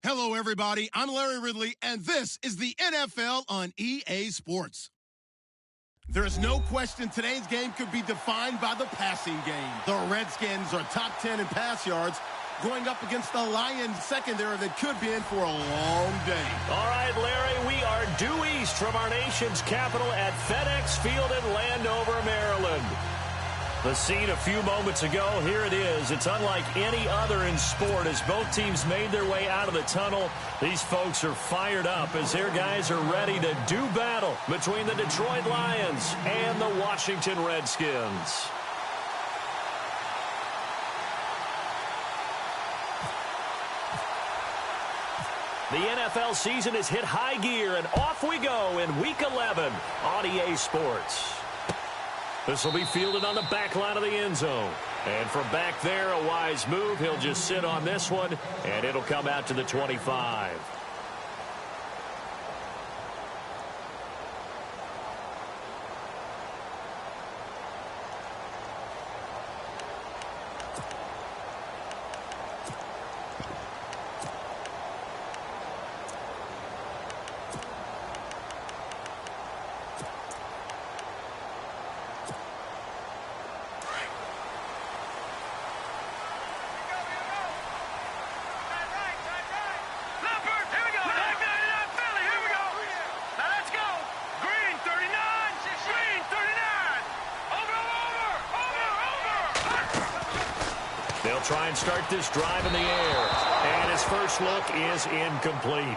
Hello, everybody. I'm Larry Ridley, and this is the NFL on EA Sports. There is no question today's game could be defined by the passing game. The Redskins are top 10 in pass yards, going up against the Lions secondary that could be in for a long day. All right, Larry, we are due east from our nation's capital at FedEx Field in Landover, Maryland. The scene a few moments ago, here it is. It's unlike any other in sport as both teams made their way out of the tunnel. These folks are fired up as their guys are ready to do battle between the Detroit Lions and the Washington Redskins. The NFL season has hit high gear, and off we go in Week 11 on EA Sports. This will be fielded on the back line of the end zone. And from back there, a wise move. He'll just sit on this one, and it'll come out to the 25. They'll try and start this drive in the air. And his first look is incomplete.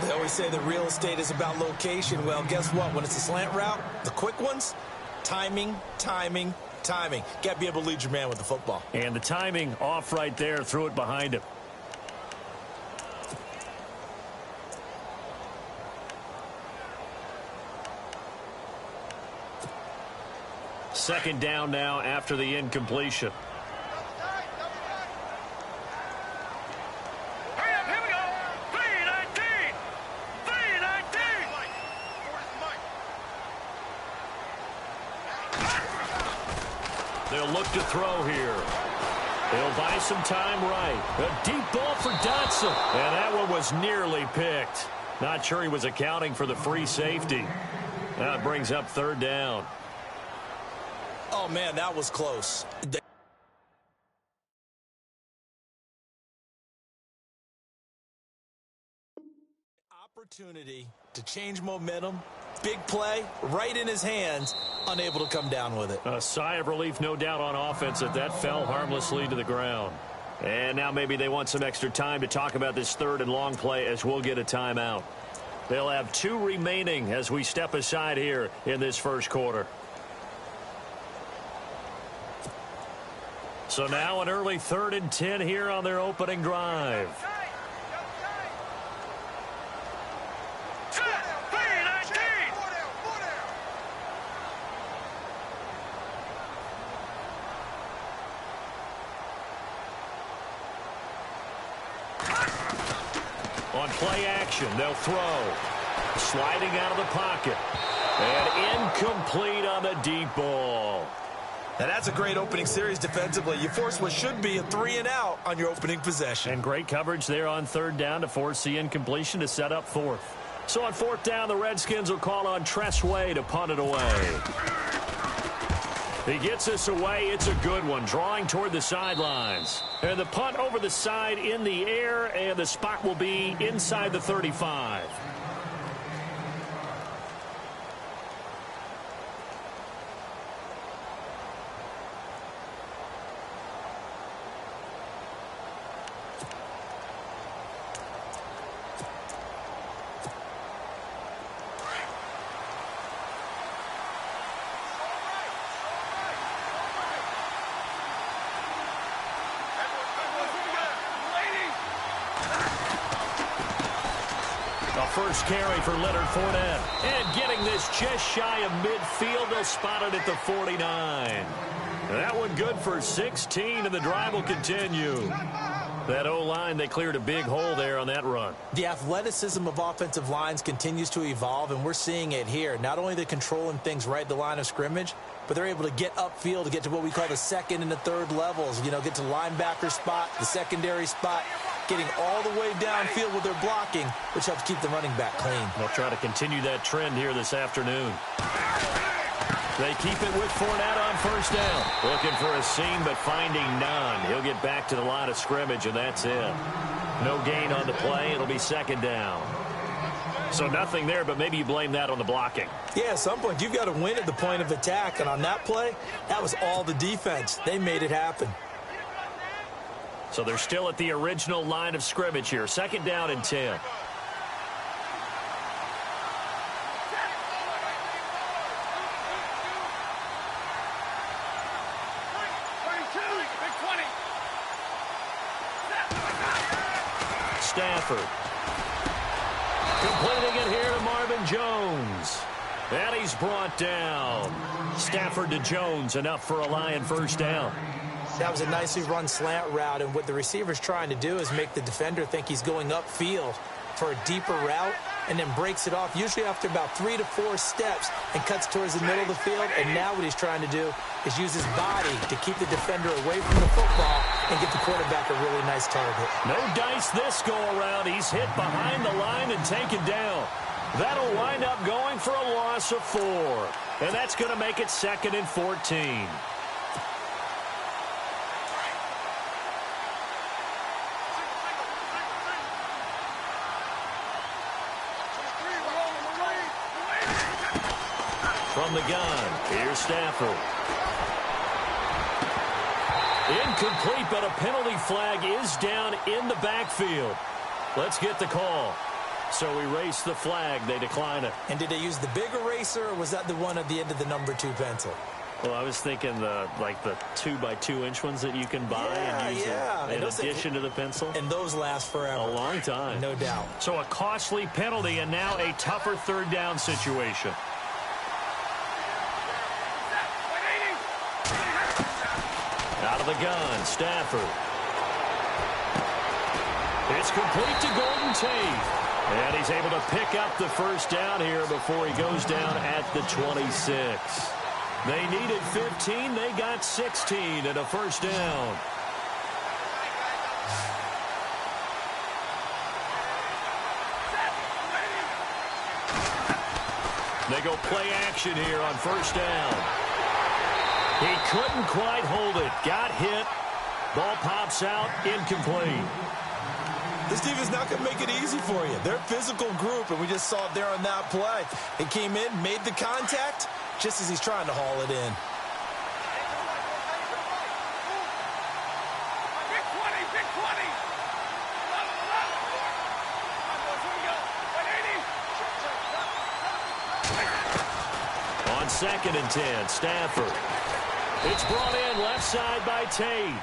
They always say the real estate is about location. Well, guess what? When it's a slant route, the quick ones, timing, timing, timing. Got to be able to lead your man with the football. And the timing off right there. Threw it behind him. Second down now after the incompletion. They'll look to throw here. They'll buy some time right. A deep ball for Dotson. And that one was nearly picked. Not sure he was accounting for the free safety. Now it brings up third down. Oh, man, that was close. Opportunity to change momentum. Big play, right in his hands, unable to come down with it. A sigh of relief, no doubt, on offense that fell harmlessly to the ground. And now maybe they want some extra time to talk about this third and long play as we'll get a timeout. They'll have 2 remaining as we step aside here in this first quarter. So now an early 3rd and 10 here on their opening drive. On play action, they'll throw. Sliding out of the pocket. And incomplete on the deep ball. Now that's a great opening series defensively. You force what should be a 3-and-out on your opening possession. And great coverage there on third down to force the incompletion to set up fourth. So on fourth down, the Redskins will call on Tress Way to punt it away. He gets this away. It's a good one, drawing toward the sidelines. And the punt over the side in the air, and the spot will be inside the 35. First carry for Leonard Fournette. And getting this just shy of midfield. They'll spot it at the 49. That one good for 16, and the drive will continue. That O-line, they cleared a big hole there on that run. The athleticism of offensive lines continues to evolve, and we're seeing it here. Not only are they controlling things right at the line of scrimmage, but they're able to get upfield to get to what we call the second and the third levels. You know, get to the linebacker spot, the secondary spot. getting all the way downfield with their blocking, which helps keep the running back clean. They'll try to continue that trend here this afternoon. They keep it with Fournette on first down. Looking for a seam, but finding none. He'll get back to the line of scrimmage, and that's it. No gain on the play. It'll be second down. So nothing there, but maybe you blame that on the blocking. Yeah, at some point, you've got to win at the point of attack. And on that play, that was all the defense. They made it happen. So they're still at the original line of scrimmage here. Second down and 10. Stafford. Completing it here to Marvin Jones. And he's brought down. Stafford to Jones, enough for a Lion first down. That was a nicely run slant route, and what the receiver's trying to do is make the defender think he's going upfield for a deeper route, and then breaks it off, usually after about 3 to 4 steps, and cuts towards the middle of the field. And now what he's trying to do is use his body to keep the defender away from the football and get the quarterback a really nice target. No dice this go-around. He's hit behind the line and taken down. That'll wind up going for a loss of 4. And that's going to make it 2nd and 14. From the gun, here's Stafford. Incomplete, but a penalty flag is down in the backfield. Let's get the call. So erase the flag. They decline it. And did they use the big eraser, or was that the one at the end of the number 2 pencil? Well, I was thinking the 2x2-inch ones that you can buy and use in addition to the pencil. And those last forever. A long time. No doubt. So a costly penalty and now a tougher third down situation. Out of the gun, Stafford. It's complete to Golden Tate. And he's able to pick up the first down here before he goes down at the 26. They needed 15. They got 16 and a first down. They go play action here on first down. He couldn't quite hold it. Got hit. Ball pops out. Incomplete. This defense not going to make it easy for you. They're a physical group, and we just saw it there on that play. He came in, made the contact, just as he's trying to haul it in. On 2nd and 10, Stafford. It's brought in left side by Tate.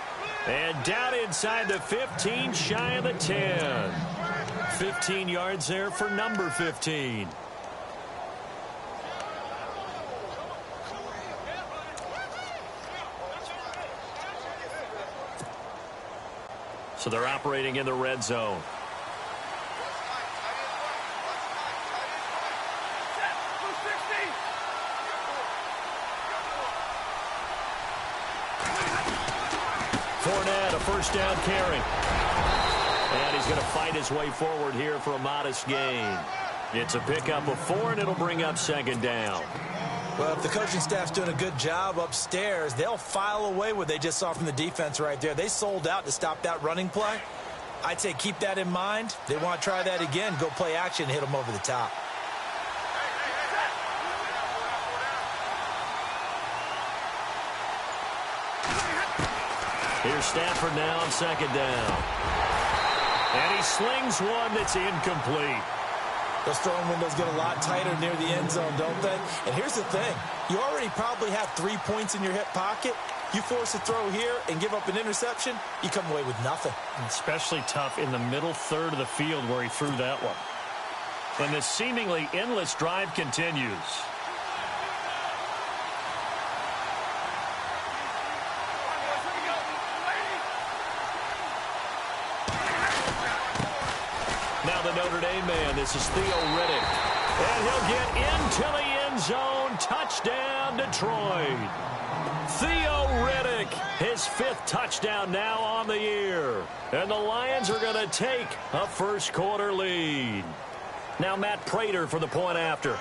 And down inside the 15, shy of the 10. 15 yards there for number 15. So they're operating in the red zone. Fournette, a first down carry. And he's going to fight his way forward here for a modest gain. It's a pickup of 4, and it'll bring up second down. Well, if the coaching staff's doing a good job upstairs, they'll file away what they just saw from the defense right there. They sold out to stop that running play. I'd say keep that in mind. They want to try that again, go play action, hit them over the top. Here's Stafford now on second down. And he slings one that's incomplete. Those throwing windows get a lot tighter near the end zone, don't they? And here's the thing. You already probably have 3 points in your hip pocket. You force a throw here and give up an interception, you come away with nothing. Especially tough in the middle third of the field where he threw that one. And this seemingly endless drive continues. Now the Notre Dame man, this is Theo Riddick. And he'll get into the end zone. Touchdown, Detroit. Theo Riddick quick. His 5th touchdown now on the year. And the Lions are going to take a first-quarter lead. Now Matt Prater for the point after.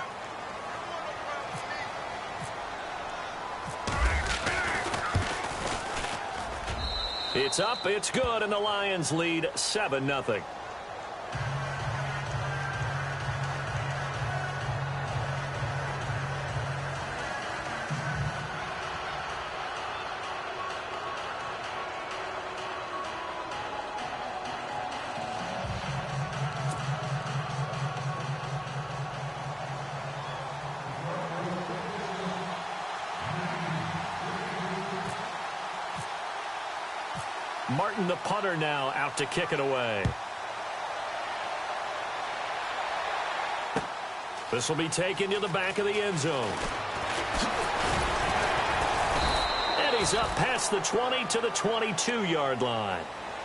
It's up, it's good, and the Lions lead 7-0. Martin, the punter, now out to kick it away. This will be taken to the back of the end zone. And he's up past the 20 to the 22-yard line.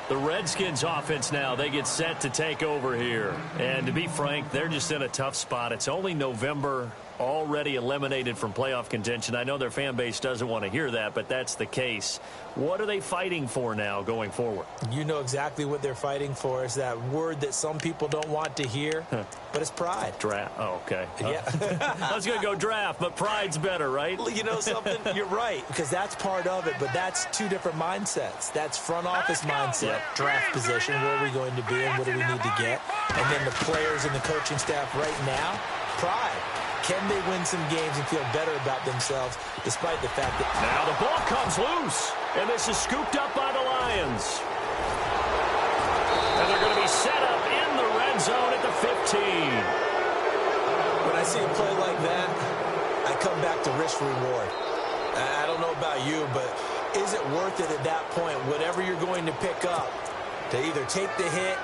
The Redskins offense now, they get set to take over here. And to be frank, they're just in a tough spot. It's only November, already eliminated from playoff contention. I know their fan base doesn't want to hear that, but that's the case. What are they fighting for now going forward? You know exactly what they're fighting for. Is that word that some people don't want to hear, but it's pride. Draft. Oh, okay. Yeah. I was going to go draft, but pride's better, right? You know something? You're right, because that's part of it, but that's two different mindsets. That's front office mindset, draft position, where are we going to be and what do we need to get? And then the players and the coaching staff right now, pride. Can they win some games and feel better about themselves despite the fact that... Now the ball comes loose, and this is scooped up by the Lions. And they're going to be set up in the red zone at the 15. When I see a play like that, I come back to risk-reward. I don't know about you, but is it worth it at that point, whatever you're going to pick up, to either take the hit,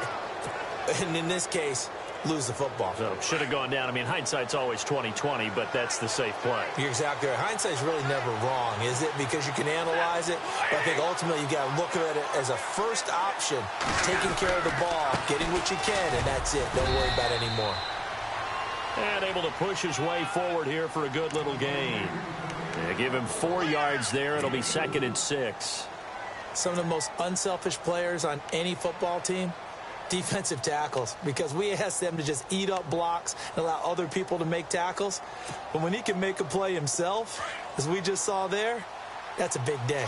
and in this case, lose the football? So should have gone down. I mean, hindsight's always 20/20, but that's the safe play. You're exactly right. Hindsight's really never wrong, is it? Because you can analyze it. But I think ultimately you got to look at it as a first option, taking care of the ball, getting what you can, and that's it. Don't worry about it anymore. And able to push his way forward here for a good little gain. Yeah, give him 4 yards there. It'll be 2nd and 6. Some of the most unselfish players on any football team, defensive tackles, because we ask them to just eat up blocks and allow other people to make tackles. But when he can make a play himself, as we just saw there, that's a big day.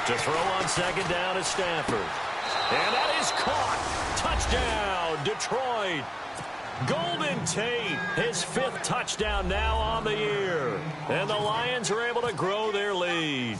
To throw on 2nd down is Stafford. And that is caught. Touchdown, Detroit. Golden Tate, his 5th touchdown now on the year. And the Lions are able to grow their lead.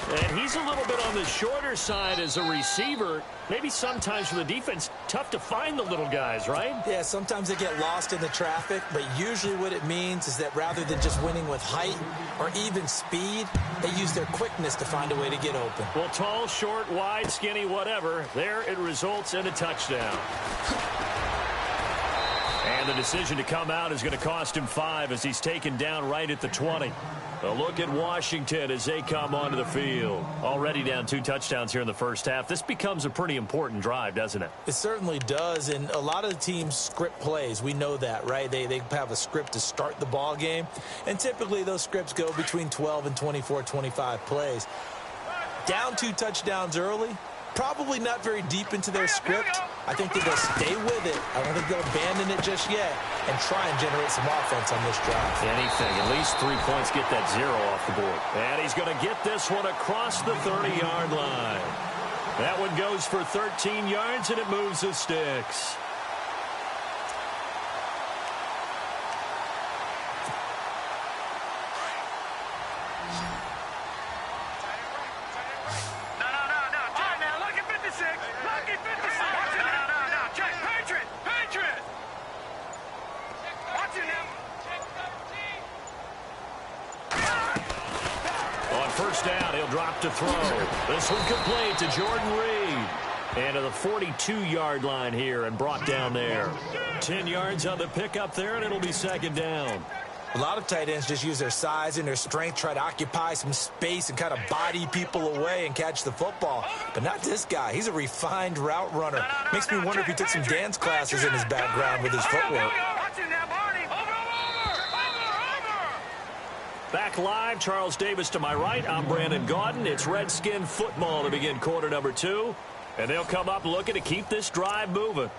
And he's a little bit on the shorter side as a receiver. Maybe sometimes for the defense, tough to find the little guys, right? Yeah, sometimes they get lost in the traffic, but usually what it means is that rather than just winning with height or even speed, they use their quickness to find a way to get open. Well, tall, short, wide, skinny, whatever, there it results in a touchdown. And the decision to come out is going to cost him 5 as he's taken down right at the 20. A look at Washington as they come onto the field. Already down 2 touchdowns here in the first half. This becomes a pretty important drive, doesn't it? It certainly does, and a lot of the teams script plays. We know that, right? They have a script to start the ball game, and typically those scripts go between 12 and 24, 25 plays. Down 2 touchdowns early, probably not very deep into their script. I think that they'll stay with it. I don't think they'll abandon it just yet and try and generate some offense on this drive. Anything. At least 3 points, get that 0 off the board. And he's going to get this one across the 30-yard line. That one goes for 13 yards, and it moves the sticks. To throw. This one complete to Jordan Reed. And to the 42-yard line here and brought down there. 10 yards on the pickup there, and it'll be 2nd down. A lot of tight ends just use their size and their strength, try to occupy some space and kind of body people away and catch the football. But not this guy. He's a refined route runner. Makes me wonder if he took some dance classes in his background with his footwork. Back live, Charles Davis to my right. I'm Brandon Gaudin. It's Redskin football to begin quarter number 2. And they'll come up looking to keep this drive moving.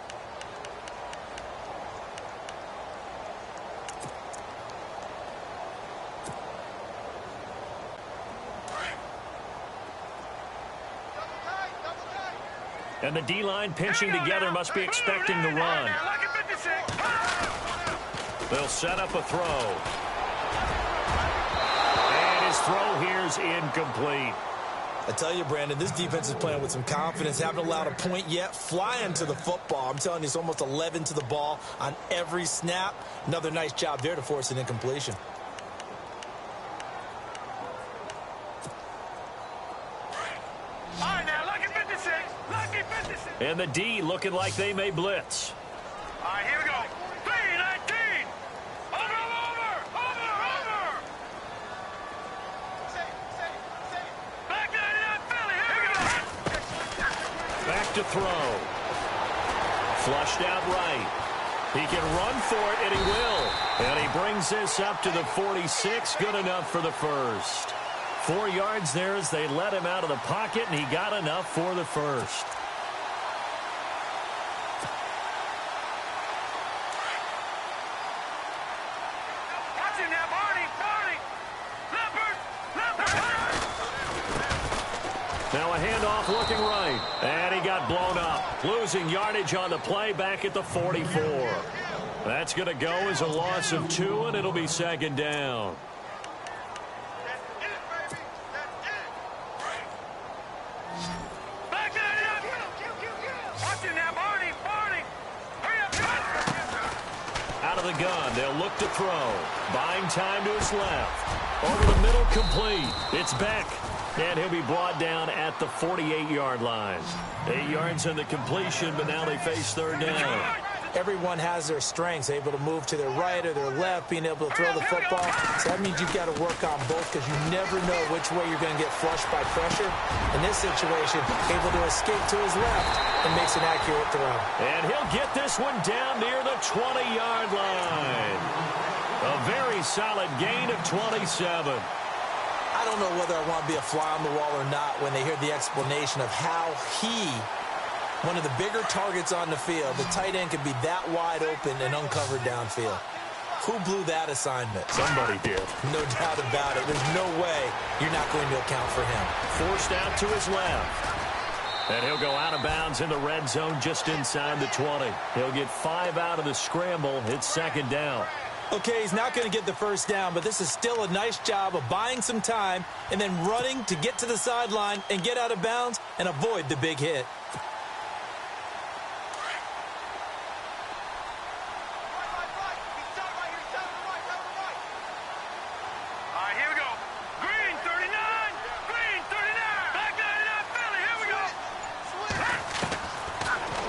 And the D-line pinching together must be expecting the run. They'll set up a throw. And his throw here's incomplete. I tell you, Brandon, this defense is playing with some confidence. Haven't allowed a point yet. Flying to the football. I'm telling you, it's almost 11 to the ball on every snap. Another nice job there to force an incompletion. And the D looking like they may blitz. All right, here we go. 3-19. Over. Back 99 Philly. Here we go. Back to throw. Flushed out right. He can run for it, and he will. And he brings this up to the 46. Good enough for the first. 4 yards there as they let him out of the pocket, and he got enough for the first. Now a handoff looking right. And he got blown up. Losing yardage on the play back at the 44. That's going to go as a loss of 2, and it'll be second down. Out of the gun, they'll look to throw. Buying time to his left. Over the middle, complete. It's Beck. And he'll be brought down at the 48-yard line. 8 yards in the completion, but now they face third down. Everyone has their strengths, able to move to their right or their left, being able to throw the football. So that means you've got to work on both because you never know which way you're going to get flushed by pressure. In this situation, able to escape to his left and makes an accurate throw. And he'll get this one down near the 20-yard line. A very solid gain of 27. I don't know whether I want to be a fly on the wall or not when they hear the explanation of how he, one of the bigger targets on the field, the tight end could be that wide open and uncovered downfield. Who blew that assignment? Somebody did. No doubt about it. There's no way you're not going to account for him. Forced out to his left. And he'll go out of bounds in the red zone just inside the 20. He'll get 5 out of the scramble. It's second down. Okay, he's not going to get the first down, but this is still a nice job of buying some time and then running to get to the sideline and get out of bounds and avoid the big hit.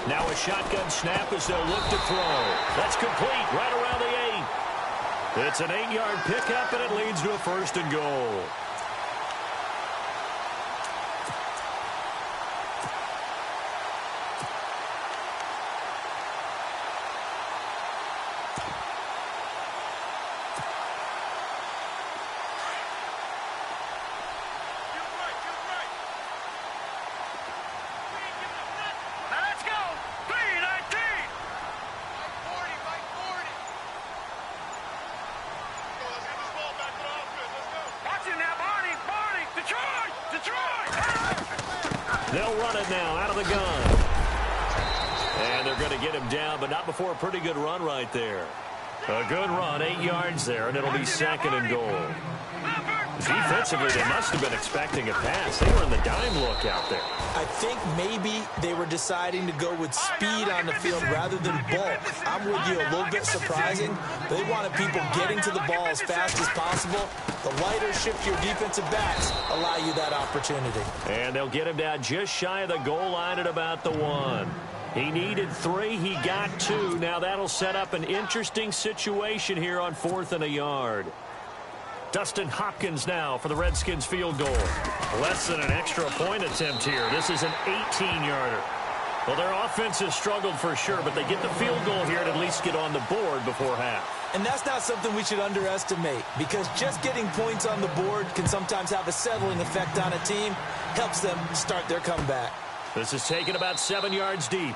Now a shotgun snap as they'll look to throw. That's complete right around the 8. It's an 8-yard pickup, and it leads to a first and goal. They'll run it now out of the gun. And they're going to get him down, but not before a pretty good run right there. A good run, 8 yards there, and it'll be second and goal. Defensively, they must have been expecting a pass. They were in the dime look out there. I think maybe they were deciding to go with speed on the field rather than bulk. I'm with you, a little bit surprising. They wanted people getting to the ball as fast as possible. The lighter, shiftier defensive backs allow you that opportunity. And they'll get him down just shy of the goal line at about the 1. He needed 3. He got 2. Now that'll set up an interesting situation here on 4th and a yard. Dustin Hopkins now for the Redskins field goal. Less than an extra point attempt here. This is an 18-yarder. Well, their offense has struggled for sure, but they get the field goal here and at least get on the board before half. And that's not something we should underestimate, because just getting points on the board can sometimes have a settling effect on a team. Helps them start their comeback. This is taken about 7 yards deep.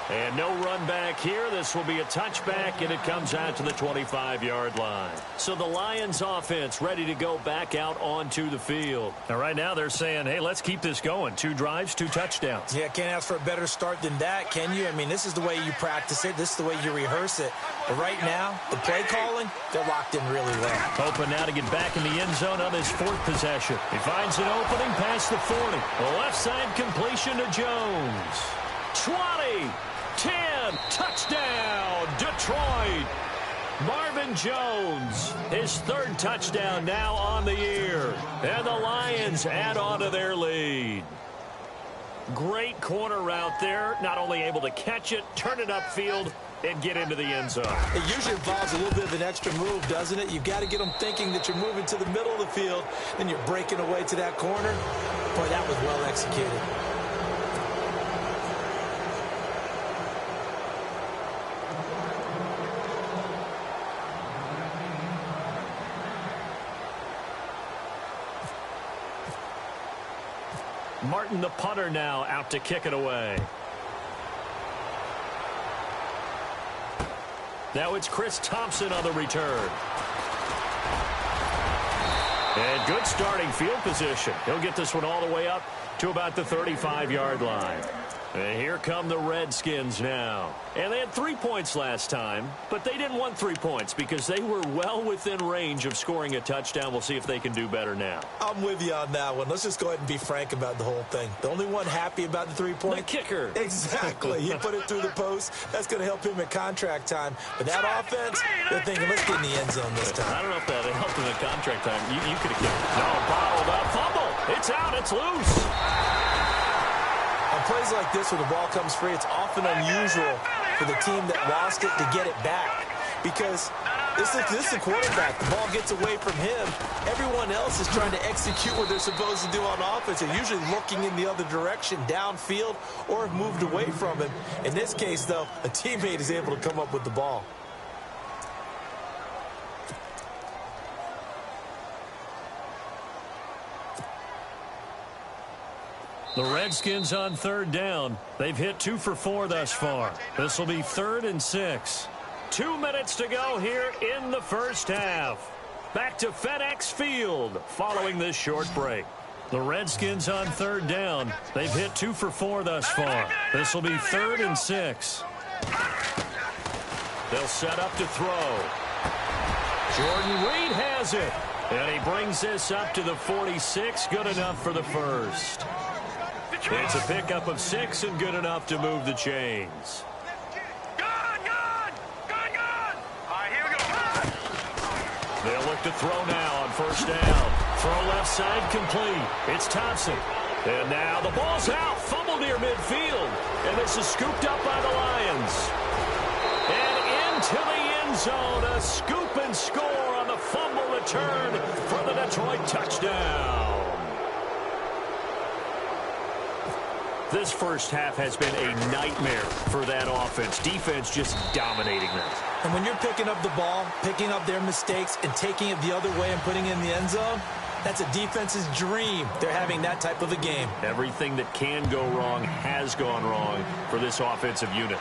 And no run back here. This will be a touchback, and it comes out to the 25-yard line. So the Lions offense ready to go back out onto the field. Now, right now they're saying, hey, let's keep this going. 2 drives, 2 touchdowns. Yeah, can't ask for a better start than that, can you? I mean, this is the way you practice it. This is the way you rehearse it. But right now, the play calling, they're locked in really well. Hoping now to get back in the end zone on his 4th possession. He finds an opening past the 40. The left side completion to Jones. 20. 10, touchdown, Detroit. Marvin Jones, his 3rd touchdown now on the year. And the Lions add on to their lead. Great corner route there. Not only able to catch it, turn it upfield, and get into the end zone. It usually involves a little bit of an extra move, doesn't it? You've got to get them thinking that you're moving to the middle of the field, and you're breaking away to that corner. Boy, that was well executed. Martin, the punter, now out to kick it away. Now it's Chris Thompson on the return. And good starting field position. He'll get this one all the way up to about the 35-yard line. And here come the Redskins now. And they had 3 points last time, but they didn't want 3 points because they were well within range of scoring a touchdown. We'll see if they can do better now. I'm with you on that one. Let's just go ahead and be frank about the whole thing. The only one happy about the 3-point? The kicker. Exactly. He put it through the post. That's going to help him at contract time. But that offense, they're thinking, let's get in the end zone this time. I don't know if that helped him at contract time. You could have kicked it. No, bottled up. Fumble. It's out. It's loose. On plays like this where the ball comes free, it's often unusual for the team that lost it to get it back, because this is the quarterback. The ball gets away from him. Everyone else is trying to execute what they're supposed to do on offense. They're usually looking in the other direction, downfield, or have moved away from him. In this case, though, a teammate is able to come up with the ball. The Redskins on 3rd down. They've hit 2 for 4 thus far. This will be 3rd and 6. 2 minutes to go here in the first half. Back to FedEx Field following this short break. The Redskins on 3rd down. They've hit 2 for 4 thus far. This will be 3rd and 6. They'll set up to throw. Jordan Reed has it. And he brings this up to the 46. Good enough for the first. It's a pickup of 6 and good enough to move the chains. Gone! All right, here we go. They'll look to throw now on 1st down. Throw left side complete. It's Thompson. And now the ball's out. Fumble near midfield. And this is scooped up by the Lions. And into the end zone. A scoop and score on the fumble return for the Detroit touchdown. This first half has been a nightmare for that offense. Defense just dominating them. And when you're picking up the ball, picking up their mistakes, and taking it the other way and putting it in the end zone, that's a defense's dream. They're having that type of a game. Everything that can go wrong has gone wrong for this offensive unit.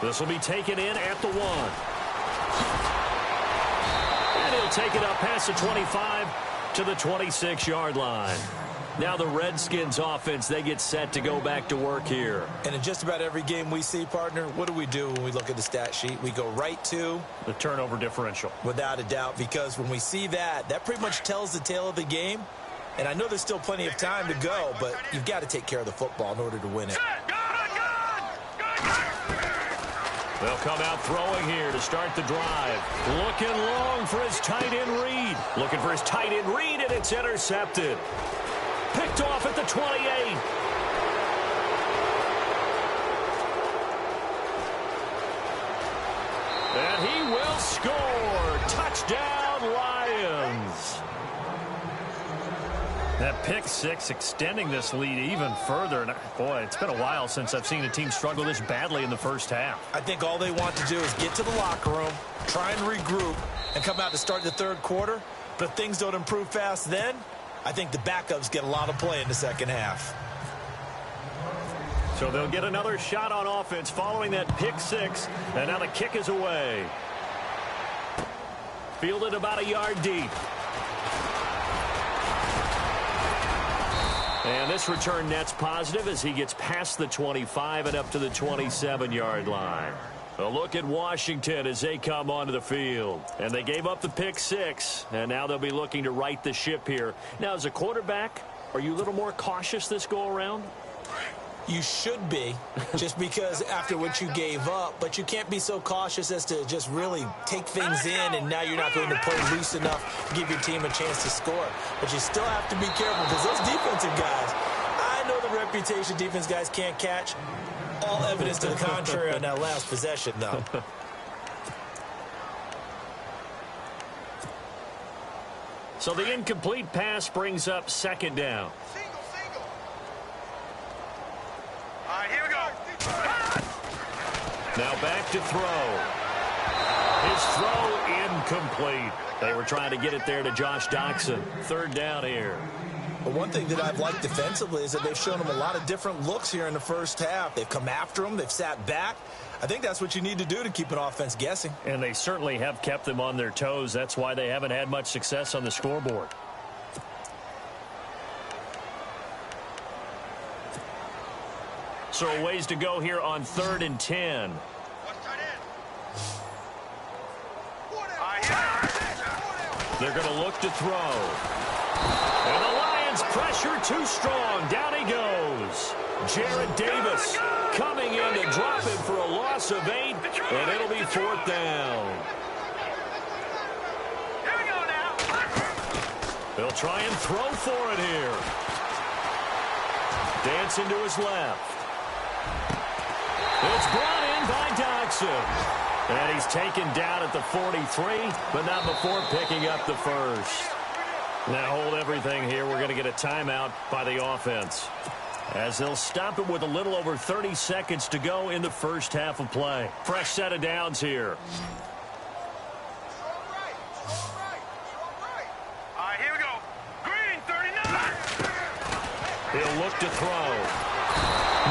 This will be taken in at the 1. And he'll take it up past the 25 to the 26-yard line. Now the Redskins offense, they get set to go back to work here. And in just about every game we see, partner, what do we do when we look at the stat sheet? We go right to the turnover differential. Without a doubt, because when we see that, that pretty much tells the tale of the game. And I know there's still plenty of time to go, but you've got to take care of the football in order to win it. They'll come out throwing here to start the drive. Looking long for his tight end Reed. Looking for his tight end Reed, and it's intercepted. Picked off at the 28. they'll score. Touchdown, Lions. That pick six extending this lead even further. And boy, it's been a while since I've seen a team struggle this badly in the first half. I think all they want to do is get to the locker room, try and regroup, and come out to start the third quarter. But if things don't improve fast then, I think the backups get a lot of play in the second half. So they'll get another shot on offense following that pick six. And now the kick is away. Fielded about a yard deep. And this return net's positive as he gets past the 25 and up to the 27-yard line. A look at Washington as they come onto the field. And they gave up the pick six, and now they'll be looking to right the ship here. Now, as a quarterback, are you a little more cautious this go-around? You should be, just because after what you gave up, but you can't be so cautious as to just really take things in, and now you're not going to play loose enough to give your team a chance to score. But you still have to be careful because those defensive guys, I know the reputation defense guys can't catch. All evidence to the contrary on that last possession, though. So the incomplete pass brings up second down. Here we go. Now back to throw. His throw incomplete. They were trying to get it there to Josh Doxson. Third down here. But one thing that I've liked defensively is that they've shown him a lot of different looks here in the first half. They've come after him. They've sat back. I think that's what you need to do to keep an offense guessing. And they certainly have kept them on their toes. That's why they haven't had much success on the scoreboard. So a ways to go here on 3rd and 10. They're going to look to throw. And the Lions pressure too strong. Down he goes. Jared Davis coming in to drop him for a loss of 8. And it'll be 4th down. Here we go now. They'll try and throw for it here. Dancing to his left. It's brought in by Doxson. And he's taken down at the 43, but not before picking up the first. Now hold everything here. We're going to get a timeout by the offense, as they'll stop it with a little over 30 seconds to go in the first half of play. Fresh set of downs here. Here we go. Green, 39. He'll look to throw.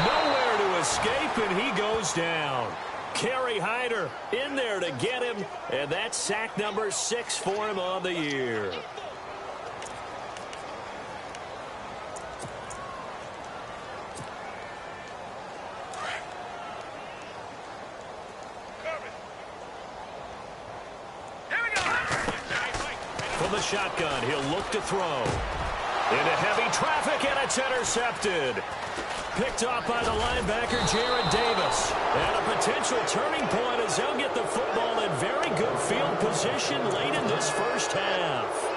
Nowhere to escape, and he goes down. Kerry Hyder in there to get him, and that's sack number 6 for him on the year. From the shotgun, he'll look to throw. Into heavy traffic, and it's intercepted. Picked off by the linebacker, Jared Davis. And a potential turning point as they'll get the football in very good field position late in this first half.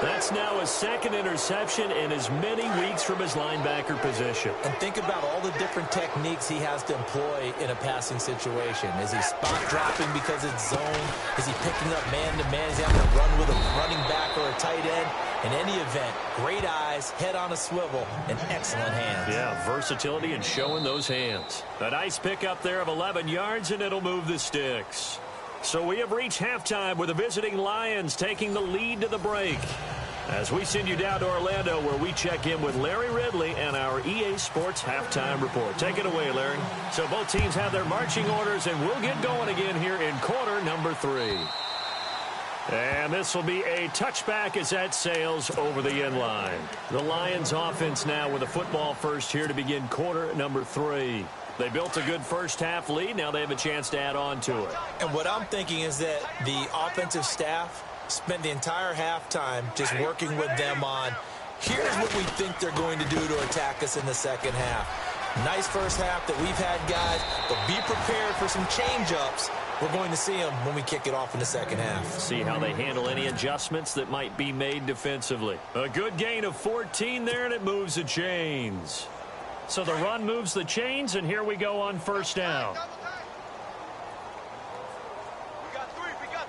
That's now his second interception in as many weeks from his linebacker position. And think about all the different techniques he has to employ in a passing situation. Is he spot dropping because it's zone? Is he picking up man-to-man? Is he having to run with a running back or a tight end? In any event, great eyes, head on a swivel, and excellent hands. Yeah, versatility and showing those hands. A nice pickup there of 11 yards, and it'll move the sticks. So we have reached halftime with the visiting Lions taking the lead to the break. As we send you down to Orlando, where we check in with Larry Ridley and our EA Sports Halftime Report. Take it away, Larry. So both teams have their marching orders, and we'll get going again here in quarter number 3. And this will be a touchback as that sails over the end line. The Lions offense now with a football first here to begin quarter number 3. They built a good first half lead. Now they have a chance to add on to it. And what I'm thinking is that the offensive staff spent the entire halftime just working with them on, here's what we think they're going to do to attack us in the second half. Nice first half that we've had, guys, but be prepared for some change-ups. We're going to see them when we kick it off in the second half. See how they handle any adjustments that might be made defensively. A good gain of 14 there, and it moves the chains. So the run moves the chains, and here we go on first down. We got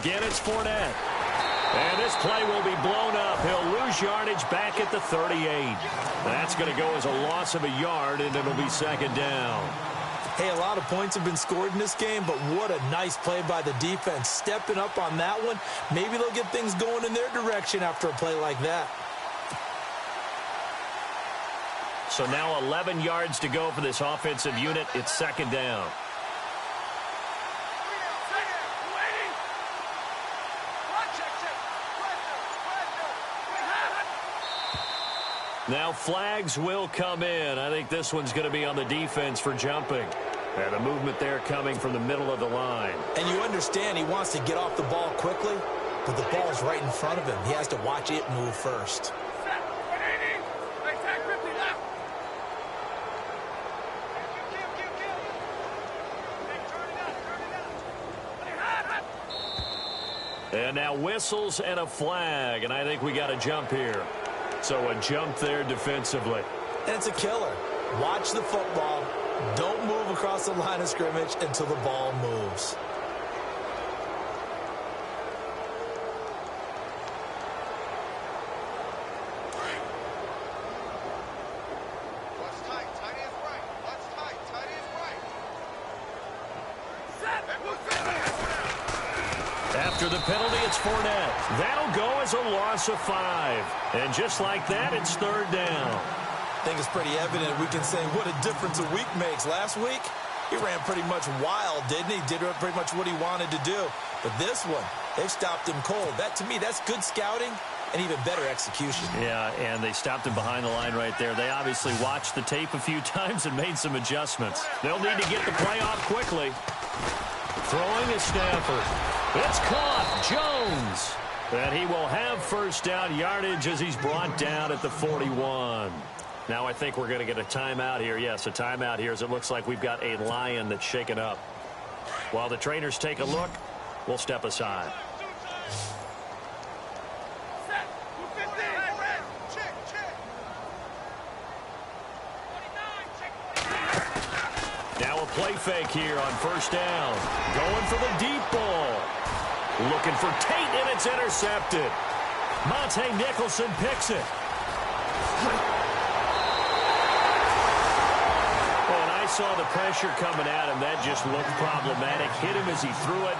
Again, it's Fournette. And this play will be blown up. He'll lose yardage back at the 38. That's going to go as a loss of a yard, and it'll be second down. Hey, a lot of points have been scored in this game, but what a nice play by the defense. Stepping up on that one, maybe they'll get things going in their direction after a play like that. So now 11 yards to go for this offensive unit. It's second down. Now flags will come in. I think this one's going to be on the defense for jumping. And a movement there coming from the middle of the line. And you understand he wants to get off the ball quickly, but the ball's right in front of him. He has to watch it move first. And now whistles and a flag, and I think we got a jump here. So a jump there defensively. And it's a killer. Watch the football. Don't move across the line of scrimmage until the ball moves. After the penalty, it's Fournette. That'll go as a loss of 5. And just like that, it's third down. I think it's pretty evident. We can say what a difference a week makes. Last week, he ran pretty much wild, didn't he? Did pretty much what he wanted to do. But this one, they've stopped him cold. That, to me, that's good scouting and even better execution. Yeah, and they stopped him behind the line right there. They obviously watched the tape a few times and made some adjustments. They'll need to get the play off quickly. Throwing is Stafford. It's caught. Jones. And he will have first down yardage as he's brought down at the 41. Now I think we're going to get a timeout here. Yes, a timeout here as it looks like we've got a Lion that's shaken up. While the trainers take a look, we'll step aside. Now a play fake here on first down. Going for the deep ball. Looking for Tate, and it's intercepted. Monte Nicholson picks it. And I saw the pressure coming at him. That just looked problematic. Hit him as he threw it,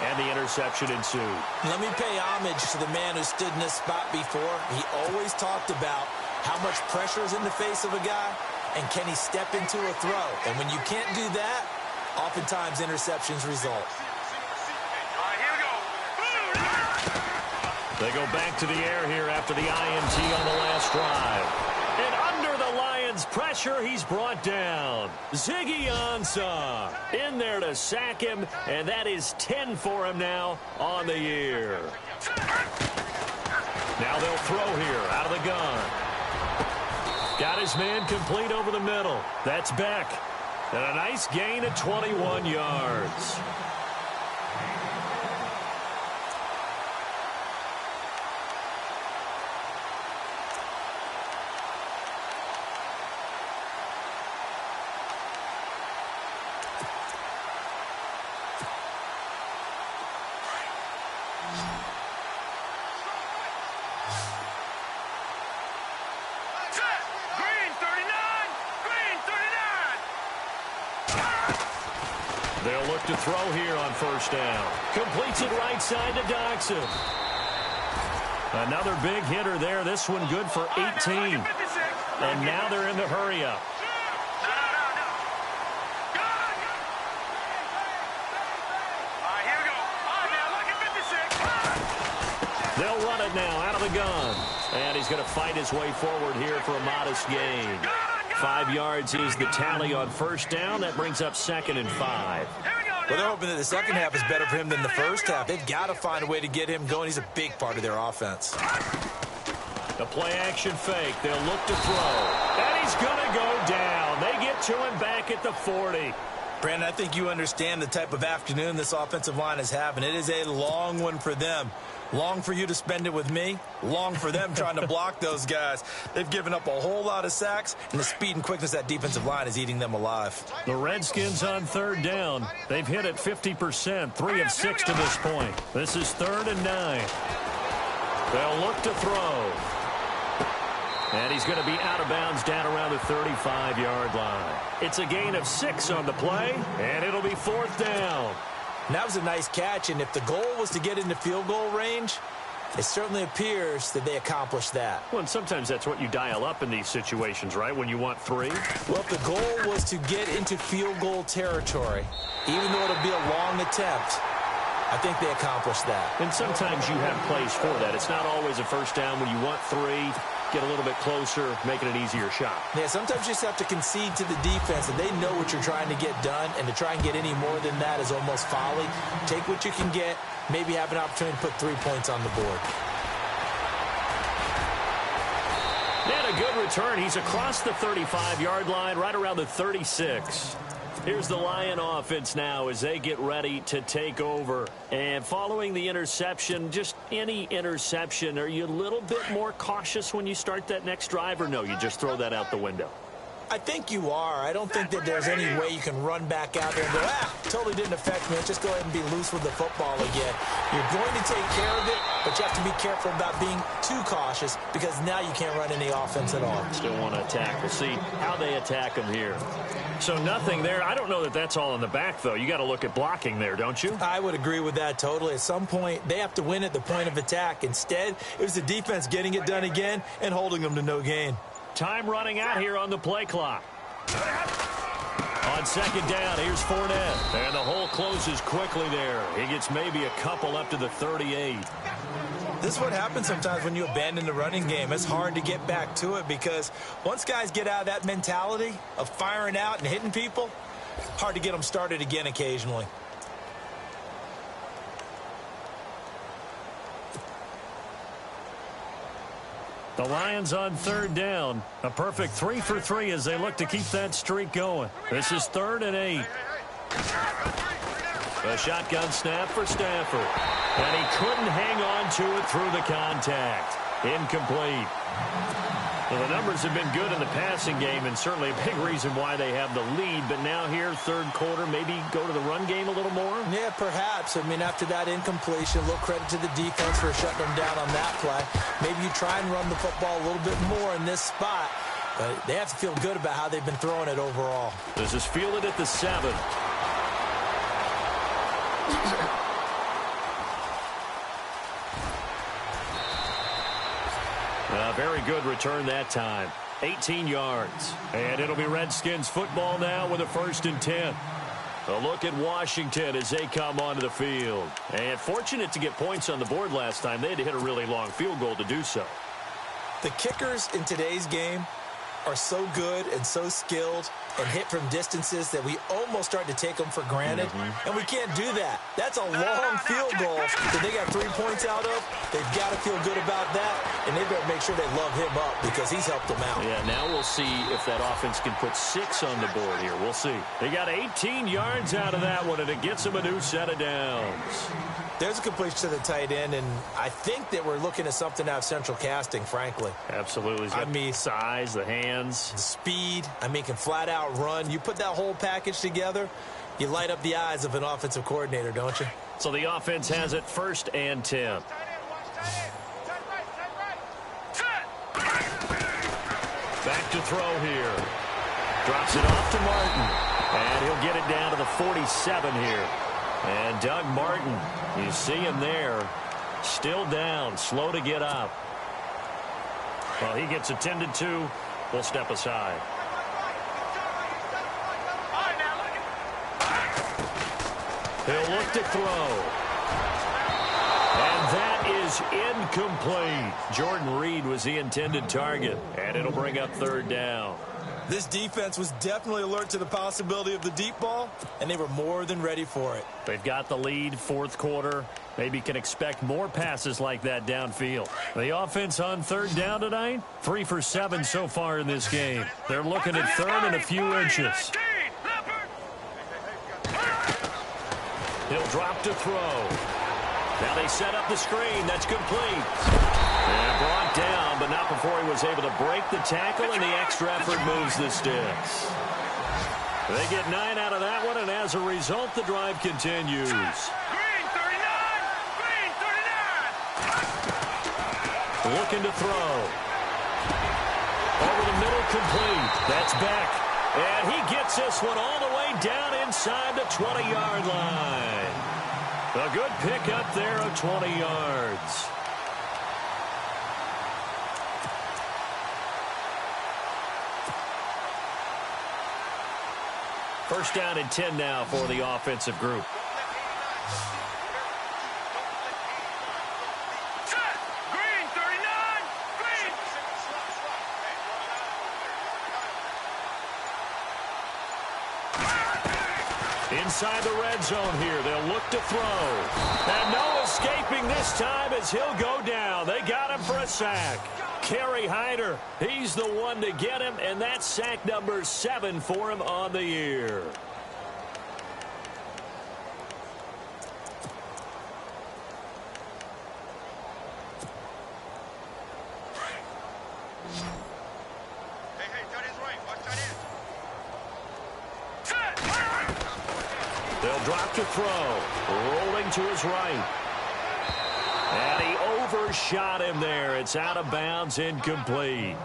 and the interception ensued. Let me pay homage to the man who stood in this spot before. He always talked about how much pressure is in the face of a guy, and can he step into a throw? And when you can't do that, oftentimes interceptions result. They go back to the air here after the INT on the last drive. And under the Lions' pressure, he's brought down. Ziggy Ansah in there to sack him, and that is 10 for him now on the year. Now they'll throw here out of the gun. Got his man complete over the middle. That's Beck. And a nice gain of 21 yards. They'll look to throw here on first down. Completes it right side to Doxson. Another big hitter there. This one good for 18. And now they're in the hurry-up. They'll run it now out of the gun. And he's going to fight his way forward here for a modest gain. 5 yards is the tally on first down. That brings up 2nd and 5. Well, they're hoping that the second half is better for him than the first half. They've got to find a way to get him going. He's a big part of their offense. The play-action fake. They'll look to throw. And he's going to go down. They get to him back at the 40. Brandon, I think you understand the type of afternoon this offensive line is having. It is a long one for them. Long for you to spend it with me. Long for them trying to block those guys. They've given up a whole lot of sacks, and the speed and quickness of that defensive line is eating them alive. The Redskins on third down. They've hit it 50%, 3 of 6 to this point. This is 3rd and 9. They'll look to throw. And he's going to be out of bounds down around the 35-yard line. It's a gain of 6 on the play, and it'll be 4th down. And that was a nice catch, and if the goal was to get into field goal range, it certainly appears that they accomplished that. Well, and sometimes that's what you dial up in these situations, right, when you want 3? Well, if the goal was to get into field goal territory, even though it'll be a long attempt, I think they accomplished that. And sometimes you have plays for that. It's not always a first down when you want 3. Get a little bit closer, making an easier shot. Yeah, sometimes you just have to concede to the defense, and they know what you're trying to get done, and to try and get any more than that is almost folly. Take what you can get, maybe have an opportunity to put 3 points on the board. And a good return. He's across the 35-yard line, right around the 36. Here's the Lion offense now as they get ready to take over. And following the interception, just any interception, are you a little bit more cautious when you start that next drive, or no, you just throw that out the window? I think you are. I don't think that there's any way you can run back out there and go, totally didn't affect me. Let's just go ahead and be loose with the football again. You're going to take care of it, but you have to be careful about being too cautious because now you can't run any offense at all. Still want to attack. We'll see how they attack them here. So nothing there. I don't know that that's all in the back, though. You got to look at blocking there, don't you? I would agree with that totally. At some point, they have to win at the point of attack. Instead, it was the defense getting it done again and holding them to no gain. Time running out here on the play clock. On second down, here's Fournette. And the hole closes quickly there. He gets maybe a couple up to the 38. This is what happens sometimes when you abandon the running game. It's hard to get back to it because once guys get out of that mentality of firing out and hitting people, hard to get them started again occasionally. The Lions on third down. A perfect 3 for 3 as they look to keep that streak going. This is 3rd and 8. A shotgun snap for Stafford. And he couldn't hang on to it through the contact. Incomplete. Well, the numbers have been good in the passing game and certainly a big reason why they have the lead. But now here, third quarter, maybe go to the run game a little more? Yeah, perhaps. I mean, after that incompletion, a little credit to the defense for shutting them down on that play. Maybe you try and run the football a little bit more in this spot. But they have to feel good about how they've been throwing it overall. This is fielded at the 7. A very good return that time. 18 yards. And it'll be Redskins football now with a 1st and 10. A look at Washington as they come onto the field. And fortunate to get points on the board last time. They had to hit a really long field goal to do so. The kickers in today's game are so good and so skilled and hit from distances that we almost start to take them for granted. And we can't do that. That's a long field goal that they got 3 points out of. They've got to feel good about that, and they better make sure they love him up because he's helped them out. Yeah, now we'll see if that offense can put 6 on the board here. We'll see. They got 18 yards out of that one, and it gets them a new set of downs. There's a completion to the tight end, and I think that we're looking at something out of central casting, frankly. Absolutely. He's got the size, the hands. The speed. I mean, can flat out run. You put that whole package together, you light up the eyes of an offensive coordinator, don't you? So the offense has it 1st and 10. Back to throw here. Drops it off to Martin. And he'll get it down to the 47 here. And Doug Martin, you see him there, still down, slow to get up. Well, he gets attended to. We'll step aside. He'll look to throw. And that is incomplete. Jordan Reed was the intended target. And it'll bring up 3rd down. This defense was definitely alert to the possibility of the deep ball, and they were more than ready for it. They've got the lead, 4th quarter. Maybe can expect more passes like that downfield. The offense on 3rd down tonight, 3 for 7 so far in this game. They're looking at 3rd and a few inches. He'll drop to throw. Now they set up the screen. That's complete. And brought down, but not before he was able to break the tackle, and the extra effort moves the sticks. They get 9 out of that one, and as a result, the drive continues. Green 39! Green 39! Looking to throw. Over the middle, complete. That's Beck. And he gets this one all the way down inside the 20-yard line. A good pickup there of 20 yards. First down and 10 now for the offensive group. Set! Green 39! Green! Inside the red zone here. They'll look to throw. And no escaping this time as he'll go down. They got him for a sack. Kerry Hyder, he's the one to get him, and that's sack number 7 for him on the year. Hey, tight end's right. Watch tight end. Set! They'll drop to throw. Rolling to his right. And he overshot him there. It's out of bounds, incomplete.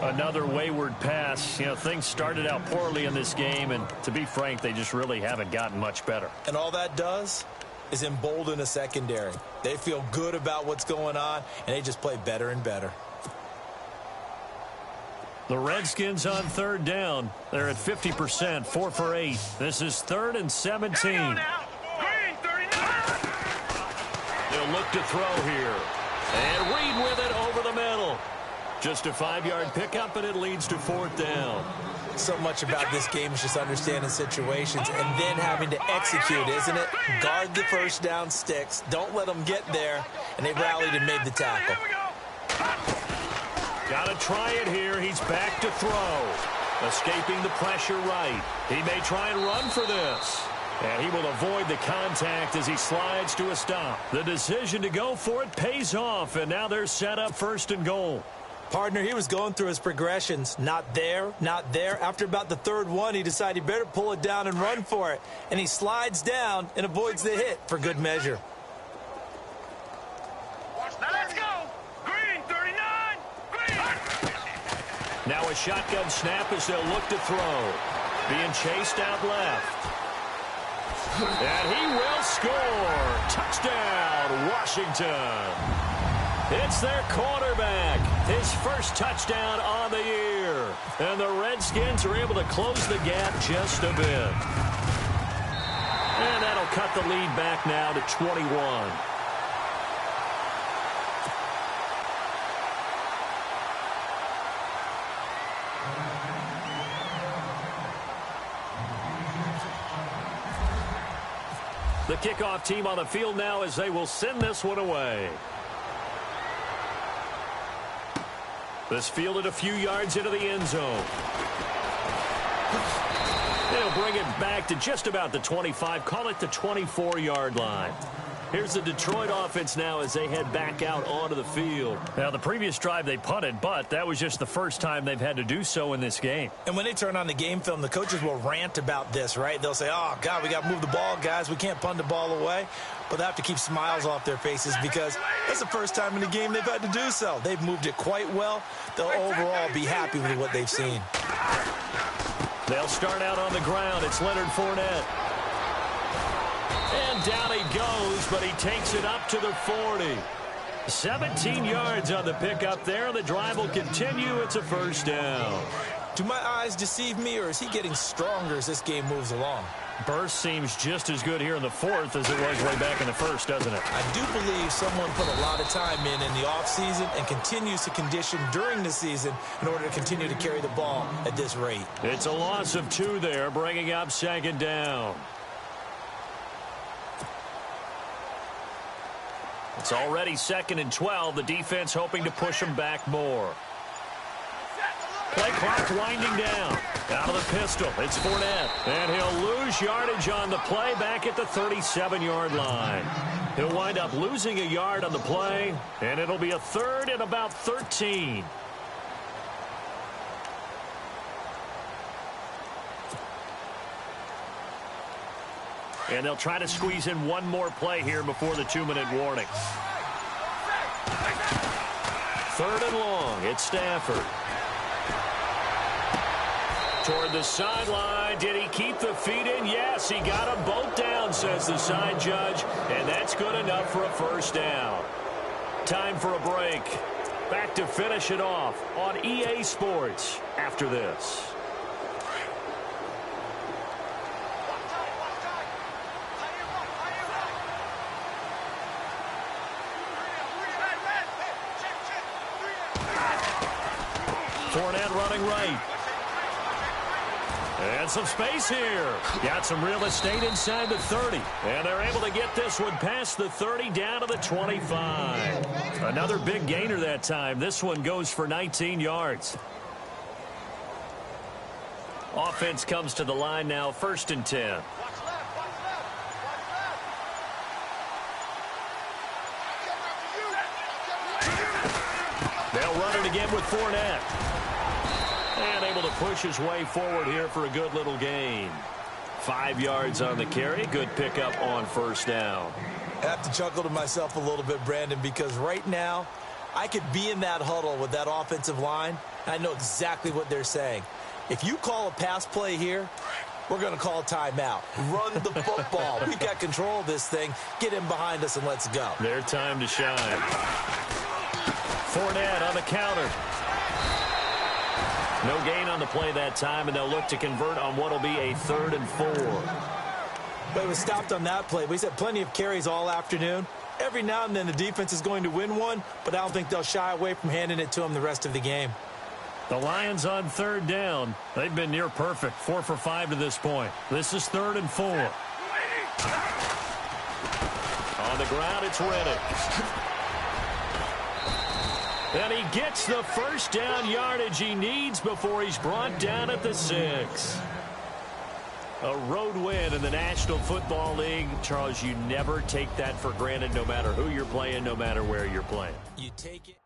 Another wayward pass. You know, things started out poorly in this game, and to be frank, they just really haven't gotten much better. And all that does is embolden a secondary. They feel good about what's going on, and they just play better and better. The Redskins on third down. They're at 50%, 4 for 8. This is 3rd and 17. Hang on now. Green 39! They'll look to throw here. And Reed with it over the middle. Just a 5-yard pickup, and it leads to 4th down. So much about this game is just understanding situations and then having to execute, isn't it? Guard the first down sticks. Don't let them get there. And they rallied and made the tackle. Here we go. Got to try it here. He's back to throw. Escaping the pressure right. He may try and run for this. And he will avoid the contact as he slides to a stop. The decision to go for it pays off, and now they're set up 1st and goal. Partner, he was going through his progressions. Not there, not there. After about the 3rd one, he decided he better pull it down and run for it. And he slides down and avoids the hit for good measure. Now let's go. Green 39! Green! Now a shotgun snap as they'll look to throw. Being chased out left. And he will score. Touchdown, Washington. It's their quarterback. His first touchdown on the year. And the Redskins are able to close the gap just a bit. And that'll cut the lead back now to 21. The kickoff team on the field now as they will send this one away. This fielded a few yards into the end zone. They'll bring it back to just about the 25, call it the 24-yard line. Here's the Detroit offense now as they head back out onto the field. Now, the previous drive they punted, but that was just the first time they've had to do so in this game. And when they turn on the game film, the coaches will rant about this, right? They'll say, oh, God, we got to move the ball, guys. We can't punt the ball away. But they have to keep smiles off their faces because it's the first time in the game they've had to do so. They've moved it quite well. They'll overall be happy with what they've seen. They'll start out on the ground. It's Leonard Fournette. And down he goes, but he takes it up to the 40. 17 yards on the pickup there. The drive will continue. It's a first down. Do my eyes deceive me, or is he getting stronger as this game moves along? Burst seems just as good here in the 4th as it was way back in the 1st, doesn't it? I do believe someone put a lot of time in the offseason and continues to condition during the season in order to continue to carry the ball at this rate. It's a loss of 2 there, bringing up 2nd down. It's already 2nd and 12. The defense hoping to push them back more. Play clock winding down. Out of the pistol, it's Fournette. And he'll lose yardage on the play back at the 37-yard line. He'll wind up losing a yard on the play, and it'll be a third and about 13. And they'll try to squeeze in one more play here before the 2-minute warning. Third and long, it's Stafford. Toward the sideline. Did he keep the feet in? Yes, he got them both down, says the side judge. And that's good enough for a first down. Time for a break. Back to finish it off on EA Sports after this. Fournette running right. And some space here. Got some real estate inside the 30. And they're able to get this one past the 30 down to the 25. Another big gainer that time. This one goes for 19 yards. Offense comes to the line now, 1st and 10. They'll run it again with Fournette. And able to push his way forward here for a good little gain. 5 yards on the carry. Good pickup on first down. I have to chuckle to myself a little bit, Brandon, because right now I could be in that huddle with that offensive line, and I know exactly what they're saying. If you call a pass play here, we're going to call a timeout. Run the football. We've got control of this thing. Get in behind us and let's go. Their time to shine. Fournette on the counter. No gain on the play that time, and they'll look to convert on what will be a 3rd and 4. But it was stopped on that play. We've had plenty of carries all afternoon. Every now and then the defense is going to win one, but I don't think they'll shy away from handing it to them the rest of the game. The Lions on 3rd down. They've been near perfect, 4 for 5 to this point. This is 3rd and 4. On the ground, it's Reddick. And he gets the first down yardage he needs before he's brought down at the 6. A road win in the National Football League. Charles, you never take that for granted, no matter who you're playing, no matter where you're playing. You take it.